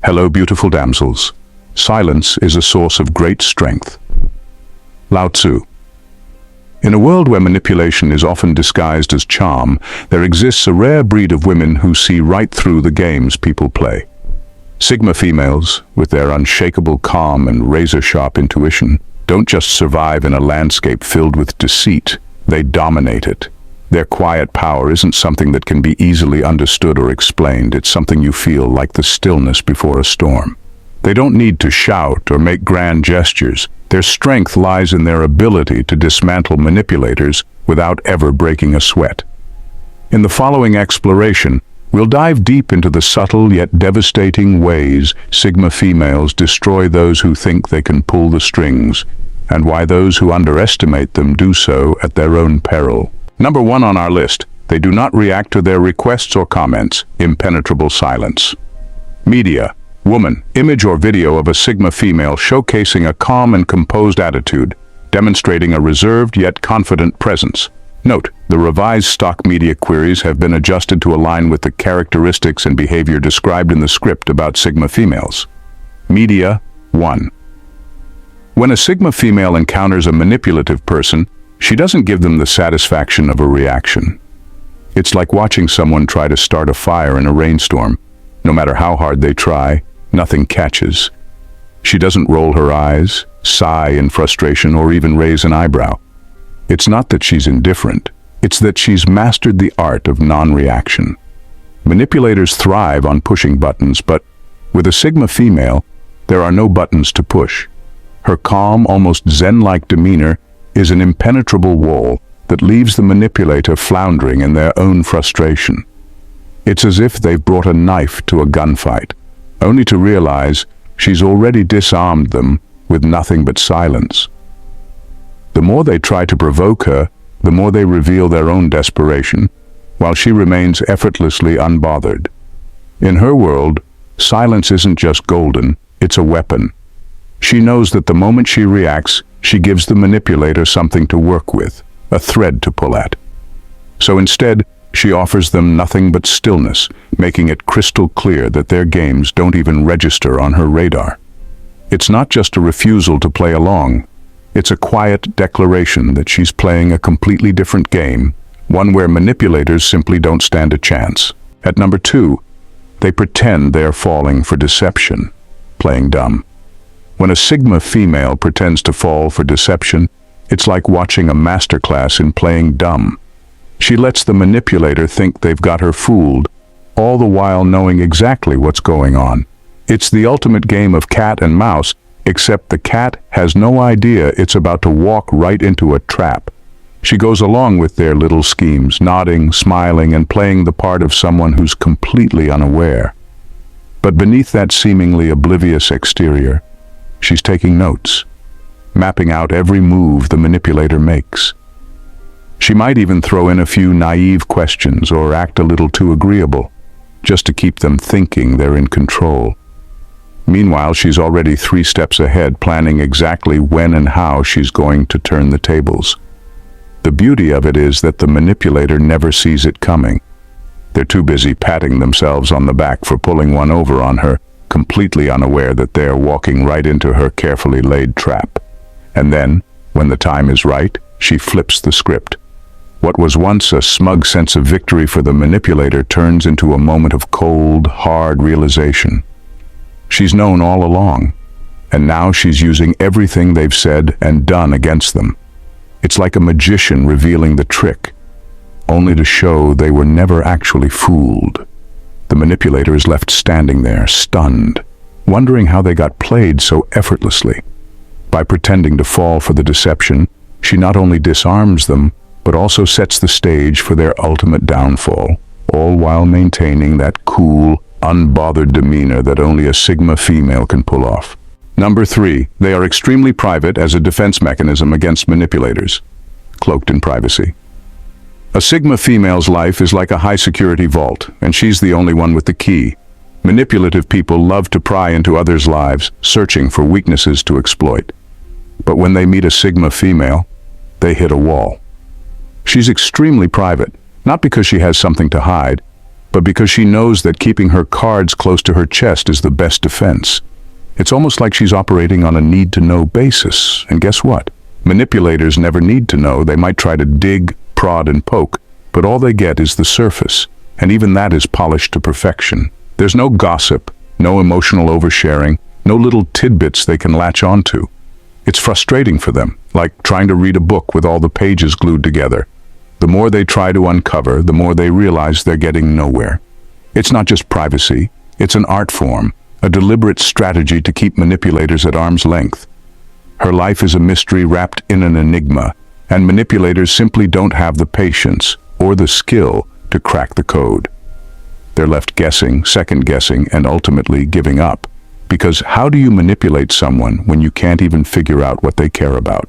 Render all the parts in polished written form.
Hello, beautiful damsels. Silence is a source of great strength. Lao Tzu. In a world where manipulation is often disguised as charm, there exists a rare breed of women who see right through the games people play. Sigma females, with their unshakable calm and razor-sharp intuition, don't just survive in a landscape filled with deceit, they dominate it. Their quiet power isn't something that can be easily understood or explained. It's something you feel, like the stillness before a storm. They don't need to shout or make grand gestures. Their strength lies in their ability to dismantle manipulators without ever breaking a sweat. In the following exploration, we'll dive deep into the subtle yet devastating ways Sigma females destroy those who think they can pull the strings, and why those who underestimate them do so at their own peril. Number 1 on our list, they do not react to their requests or comments. Impenetrable silence. Media. Woman, image or video of a Sigma female showcasing a calm and composed attitude, demonstrating a reserved yet confident presence. Note, the revised stock media queries have been adjusted to align with the characteristics and behavior described in the script about Sigma females. Media 1. When a Sigma female encounters a manipulative person, she doesn't give them the satisfaction of a reaction. It's like watching someone try to start a fire in a rainstorm. No matter how hard they try, nothing catches. She doesn't roll her eyes, sigh in frustration, or even raise an eyebrow. It's not that she's indifferent, it's that she's mastered the art of non-reaction. Manipulators thrive on pushing buttons, but with a Sigma female, there are no buttons to push. Her calm, almost zen-like demeanor is an impenetrable wall that leaves the manipulator floundering in their own frustration. It's as if they've brought a knife to a gunfight, only to realize she's already disarmed them with nothing but silence. The more they try to provoke her, the more they reveal their own desperation, while she remains effortlessly unbothered. In her world, silence isn't just golden, it's a weapon. She knows that the moment she reacts, she gives the manipulator something to work with, a thread to pull at. So instead, she offers them nothing but stillness, making it crystal clear that their games don't even register on her radar. It's not just a refusal to play along. It's a quiet declaration that she's playing a completely different game, one where manipulators simply don't stand a chance. At number 2, they pretend they're falling for deception, playing dumb. When a Sigma female pretends to fall for deception, it's like watching a masterclass in playing dumb. She lets the manipulator think they've got her fooled, all the while knowing exactly what's going on. It's the ultimate game of cat and mouse, except the cat has no idea it's about to walk right into a trap. She goes along with their little schemes, nodding, smiling, and playing the part of someone who's completely unaware. But beneath that seemingly oblivious exterior, she's taking notes, mapping out every move the manipulator makes. She might even throw in a few naive questions or act a little too agreeable, just to keep them thinking they're in control. Meanwhile, she's already 3 steps ahead, planning exactly when and how she's going to turn the tables. The beauty of it is that the manipulator never sees it coming. They're too busy patting themselves on the back for pulling one over on her, completely unaware that they're walking right into her carefully laid trap. And then, when the time is right, she flips the script. What was once a smug sense of victory for the manipulator turns into a moment of cold, hard realization. She's known all along, and now she's using everything they've said and done against them. It's like a magician revealing the trick, only to show they were never actually fooled. The manipulator is left standing there, stunned, wondering how they got played so effortlessly. By pretending to fall for the deception, she not only disarms them, but also sets the stage for their ultimate downfall, all while maintaining that cool, unbothered demeanor that only a Sigma female can pull off. Number 3, they are extremely private as a defense mechanism against manipulators, cloaked in privacy. A Sigma female's life is like a high-security vault, and she's the only one with the key. Manipulative people love to pry into others' lives, searching for weaknesses to exploit. But when they meet a Sigma female, they hit a wall. She's extremely private, not because she has something to hide, but because she knows that keeping her cards close to her chest is the best defense. It's almost like she's operating on a need-to-know basis. And guess what? Manipulators never need to know. They might try to dig, prod, and poke, but all they get is the surface, and even that is polished to perfection. There's no gossip, no emotional oversharing, no little tidbits they can latch onto. It's frustrating for them, like trying to read a book with all the pages glued together. The more they try to uncover, the more they realize they're getting nowhere. It's not just privacy, it's an art form, a deliberate strategy to keep manipulators at arm's length. Her life is a mystery wrapped in an enigma, and manipulators simply don't have the patience or the skill to crack the code. They're left guessing, second-guessing, and ultimately giving up. Because how do you manipulate someone when you can't even figure out what they care about?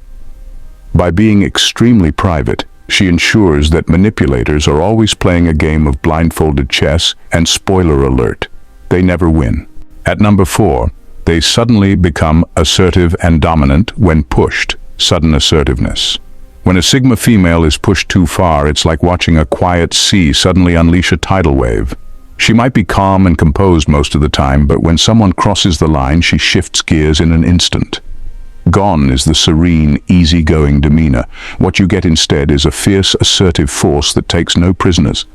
By being extremely private, she ensures that manipulators are always playing a game of blindfolded chess, and spoiler alert, they never win. At number 4, they suddenly become assertive and dominant when pushed. Sudden assertiveness. When a Sigma female is pushed too far, it's like watching a quiet sea suddenly unleash a tidal wave. She might be calm and composed most of the time, but when someone crosses the line, she shifts gears in an instant. Gone is the serene, easygoing demeanor. What you get instead is a fierce, assertive force that takes no prisoners.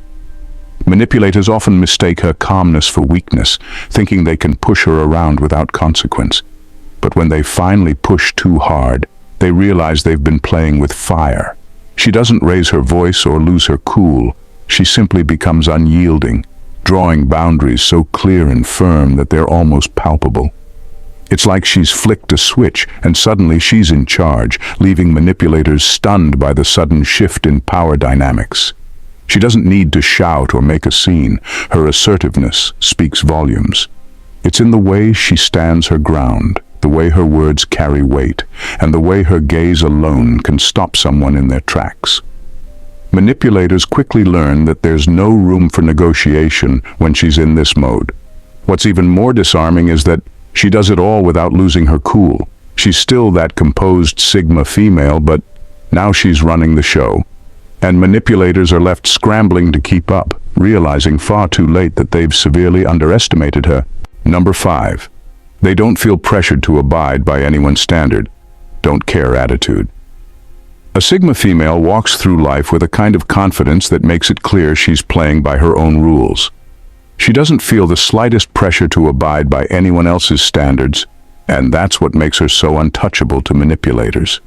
Manipulators often mistake her calmness for weakness, thinking they can push her around without consequence. But when they finally push too hard, they realize they've been playing with fire. She doesn't raise her voice or lose her cool. She simply becomes unyielding, drawing boundaries so clear and firm that they're almost palpable. It's like she's flicked a switch and suddenly she's in charge, leaving manipulators stunned by the sudden shift in power dynamics. She doesn't need to shout or make a scene. Her assertiveness speaks volumes. It's in the way she stands her ground, the way her words carry weight, and the way her gaze alone can stop someone in their tracks. Manipulators quickly learn that there's no room for negotiation when she's in this mode. What's even more disarming is that she does it all without losing her cool. She's still that composed Sigma female, but now she's running the show. And manipulators are left scrambling to keep up, realizing far too late that they've severely underestimated her. Number 5. They don't feel pressured to abide by anyone's standard. Don't care attitude. A Sigma female walks through life with a kind of confidence that makes it clear she's playing by her own rules. She doesn't feel the slightest pressure to abide by anyone else's standards, and that's what makes her so untouchable to manipulators.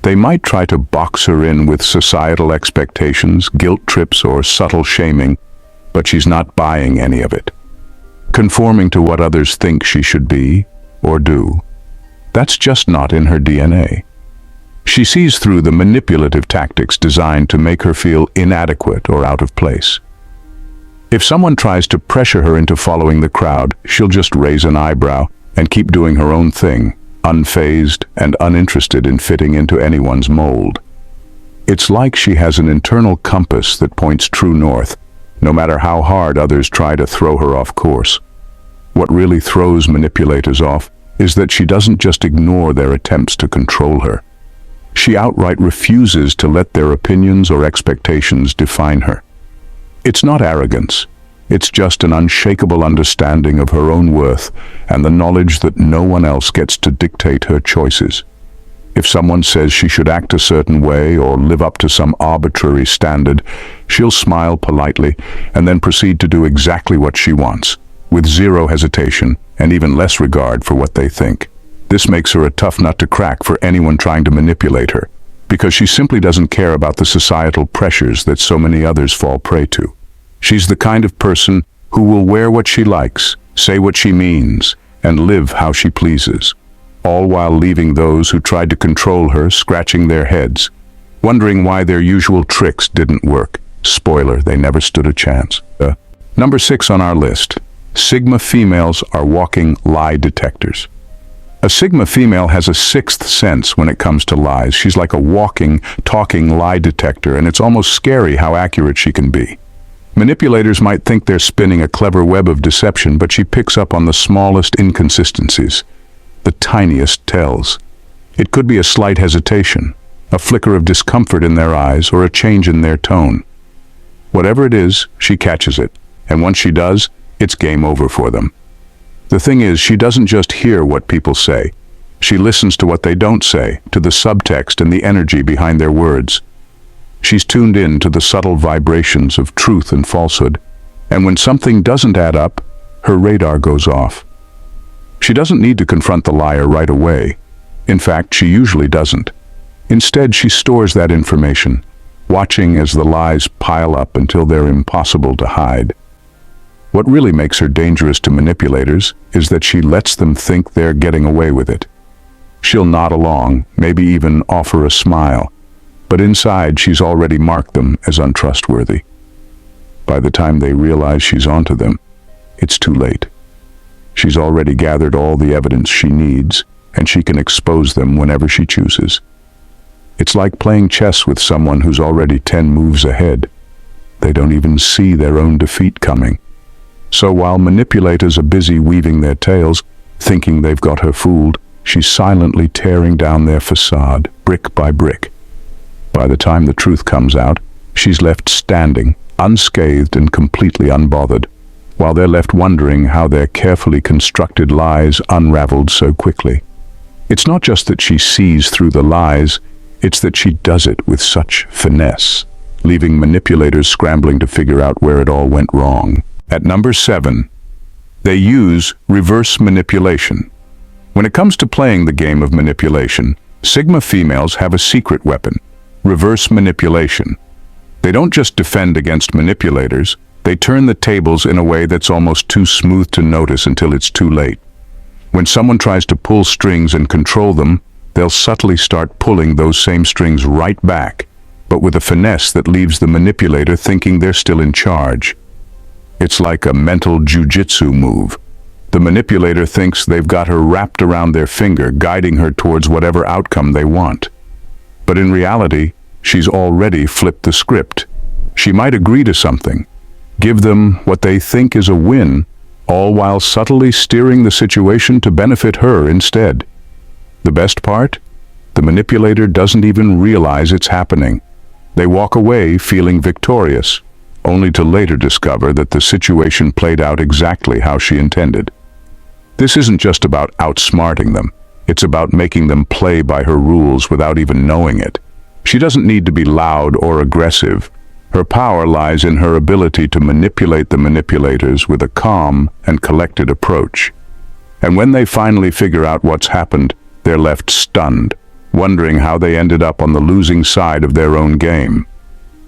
They might try to box her in with societal expectations, guilt trips, or subtle shaming, but she's not buying any of it. Conforming to what others think she should be or do, that's just not in her DNA. She sees through the manipulative tactics designed to make her feel inadequate or out of place. If someone tries to pressure her into following the crowd, she'll just raise an eyebrow and keep doing her own thing, unfazed and uninterested in fitting into anyone's mold. It's like she has an internal compass that points true north, no matter how hard others try to throw her off course. What really throws manipulators off is that she doesn't just ignore their attempts to control her. She outright refuses to let their opinions or expectations define her. It's not arrogance. It's just an unshakable understanding of her own worth and the knowledge that no one else gets to dictate her choices. If someone says she should act a certain way or live up to some arbitrary standard, she'll smile politely and then proceed to do exactly what she wants, with zero hesitation and even less regard for what they think. This makes her a tough nut to crack for anyone trying to manipulate her, because she simply doesn't care about the societal pressures that so many others fall prey to. She's the kind of person who will wear what she likes, say what she means, and live how she pleases, all while leaving those who tried to control her scratching their heads, wondering why their usual tricks didn't work. Spoiler, they never stood a chance. Number 6 on our list. Sigma females are walking lie detectors. A Sigma female has a sixth sense when it comes to lies. She's like a walking, talking lie detector, and it's almost scary how accurate she can be. Manipulators might think they're spinning a clever web of deception, but she picks up on the smallest inconsistencies, the tiniest tells. It could be a slight hesitation, a flicker of discomfort in their eyes, or a change in their tone. Whatever it is, she catches it, and once she does, it's game over for them. The thing is, she doesn't just hear what people say. She listens to what they don't say, to the subtext and the energy behind their words. She's tuned in to the subtle vibrations of truth and falsehood, and when something doesn't add up, her radar goes off. She doesn't need to confront the liar right away. In fact, she usually doesn't. Instead, she stores that information, watching as the lies pile up until they're impossible to hide. What really makes her dangerous to manipulators is that she lets them think they're getting away with it. She'll nod along, maybe even offer a smile, but inside she's already marked them as untrustworthy. By the time they realize she's onto them, it's too late. She's already gathered all the evidence she needs, and she can expose them whenever she chooses. It's like playing chess with someone who's already 10 moves ahead. They don't even see their own defeat coming. So while manipulators are busy weaving their tales, thinking they've got her fooled, she's silently tearing down their facade, brick by brick. By the time the truth comes out, she's left standing, unscathed and completely unbothered, while they're left wondering how their carefully constructed lies unraveled so quickly. It's not just that she sees through the lies, it's that she does it with such finesse, leaving manipulators scrambling to figure out where it all went wrong. At number 7, they use reverse manipulation. When it comes to playing the game of manipulation, Sigma females have a secret weapon: reverse manipulation. They don't just defend against manipulators, they turn the tables in a way that's almost too smooth to notice until it's too late. When someone tries to pull strings and control them, they'll subtly start pulling those same strings right back, but with a finesse that leaves the manipulator thinking they're still in charge. It's like a mental jujitsu move. The manipulator thinks they've got her wrapped around their finger, guiding her towards whatever outcome they want. But in reality, she's already flipped the script. She might agree to something, give them what they think is a win, all while subtly steering the situation to benefit her instead. The best part? The manipulator doesn't even realize it's happening. They walk away feeling victorious, only to later discover that the situation played out exactly how she intended. This isn't just about outsmarting them, it's about making them play by her rules without even knowing it. She doesn't need to be loud or aggressive. Her power lies in her ability to manipulate the manipulators with a calm and collected approach. And when they finally figure out what's happened, they're left stunned, wondering how they ended up on the losing side of their own game.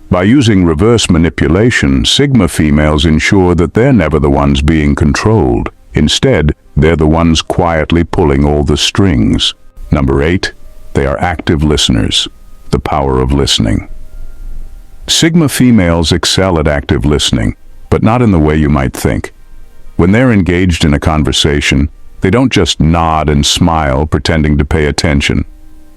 By using reverse manipulation, Sigma females ensure that they're never the ones being controlled. Instead, they're the ones quietly pulling all the strings. Number 8, they are active listeners. The power of listening. Sigma females excel at active listening, but not in the way you might think. When they're engaged in a conversation, they don't just nod and smile, pretending to pay attention.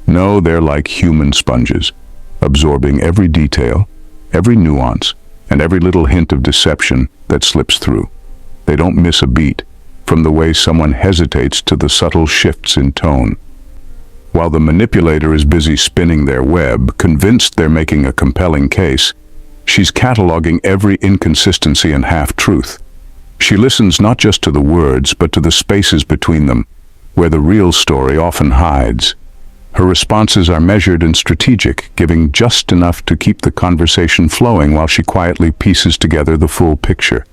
No, they're like human sponges, absorbing every detail, every nuance, and every little hint of deception that slips through. They don't miss a beat, from the way someone hesitates to the subtle shifts in tone. While the manipulator is busy spinning their web, convinced they're making a compelling case, she's cataloging every inconsistency and half-truth. She listens not just to the words, but to the spaces between them, where the real story often hides. Her responses are measured and strategic, giving just enough to keep the conversation flowing while she quietly pieces together the full picture.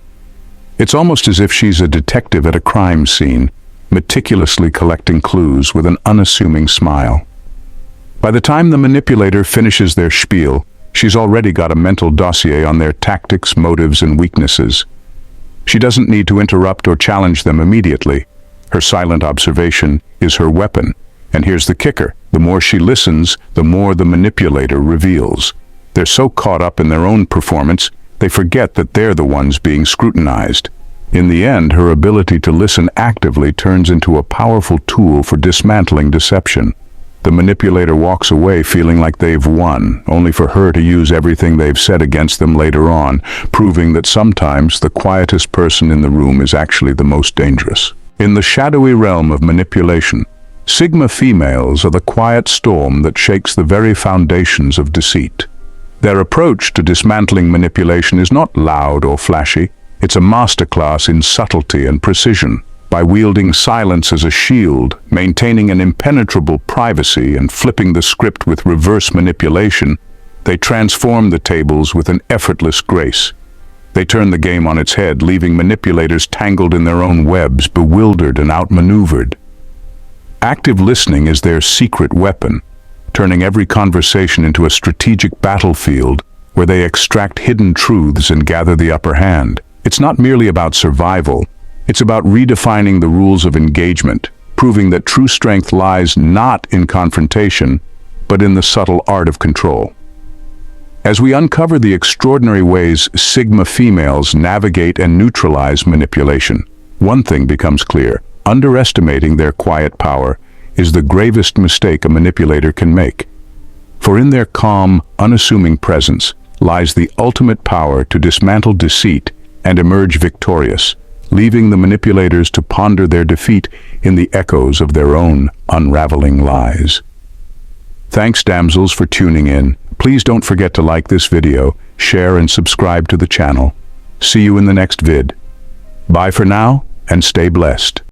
It's almost as if she's a detective at a crime scene, meticulously collecting clues with an unassuming smile. By the time the manipulator finishes their spiel, she's already got a mental dossier on their tactics, motives, and weaknesses. She doesn't need to interrupt or challenge them immediately. Her silent observation is her weapon. And here's the kicker: the more she listens, the more the manipulator reveals. They're so caught up in their own performance, they forget that they're the ones being scrutinized. In the end, her ability to listen actively turns into a powerful tool for dismantling deception. The manipulator walks away feeling like they've won, only for her to use everything they've said against them later on, proving that sometimes the quietest person in the room is actually the most dangerous. In the shadowy realm of manipulation, Sigma females are the quiet storm that shakes the very foundations of deceit. Their approach to dismantling manipulation is not loud or flashy. It's a masterclass in subtlety and precision. By wielding silence as a shield, maintaining an impenetrable privacy, and flipping the script with reverse manipulation, they transform the tables with an effortless grace. They turn the game on its head, leaving manipulators tangled in their own webs, bewildered and outmaneuvered. Active listening is their secret weapon, turning every conversation into a strategic battlefield where they extract hidden truths and gather the upper hand. It's not merely about survival. It's about redefining the rules of engagement, proving that true strength lies not in confrontation, but in the subtle art of control. As we uncover the extraordinary ways Sigma females navigate and neutralize manipulation, one thing becomes clear: underestimating their quiet power is the gravest mistake a manipulator can make. For in their calm, unassuming presence lies the ultimate power to dismantle deceit and emerge victorious, leaving the manipulators to ponder their defeat in the echoes of their own unraveling lies. Thanks, damsels, for tuning in. Please don't forget to like this video, share and subscribe to the channel. See you in the next vid. Bye for now, and stay blessed.